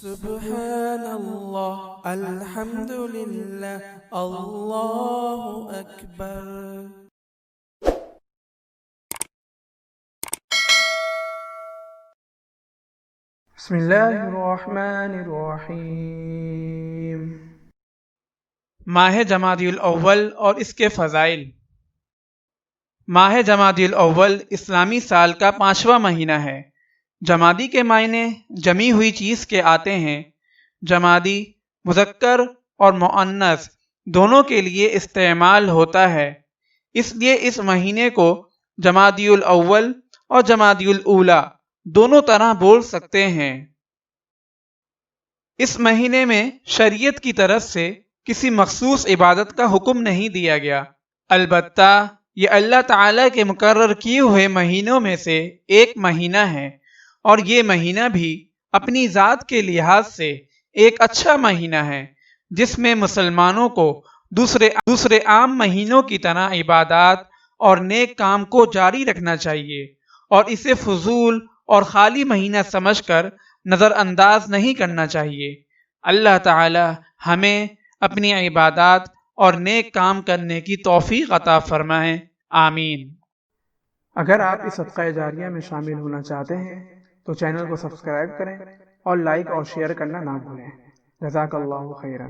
سبحان اللہ، الحمد للہ، اللہ اکبر۔ بسم اللہ الرحمن الرحیم۔ ماہ جمادی الاول اور اس کے فضائل۔ ماہ جمادی الاول اسلامی سال کا 5واں مہینہ ہے۔ جمادی کے معنی جمی ہوئی چیز کے آتے ہیں۔ جمادی مذکر اور مؤنث دونوں کے لیے استعمال ہوتا ہے، اس لیے اس مہینے کو جمادی الاول اور جمادی الاولی دونوں طرح بول سکتے ہیں۔ اس مہینے میں شریعت کی طرف سے کسی مخصوص عبادت کا حکم نہیں دیا گیا، البتہ یہ اللہ تعالیٰ کے مقرر کیے ہوئے مہینوں میں سے ایک مہینہ ہے، اور یہ مہینہ بھی اپنی ذات کے لحاظ سے ایک اچھا مہینہ ہے جس میں مسلمانوں کو دوسرے عام مہینوں کی طرح عبادات اور نیک کام کو جاری رکھنا چاہیے، اور اسے فضول اور خالی مہینہ سمجھ کر نظر انداز نہیں کرنا چاہیے۔ اللہ تعالی ہمیں اپنی عبادات اور نیک کام کرنے کی توفیق عطا فرمائے، آمین۔ اگر آپ اس صدقہ جاریہ میں شامل ہونا چاہتے ہیں تو چینل کو سبسکرائب کریں اور لائک اور شیئر کرنا نہ بھولیں۔ جزاک اللہ خیرا۔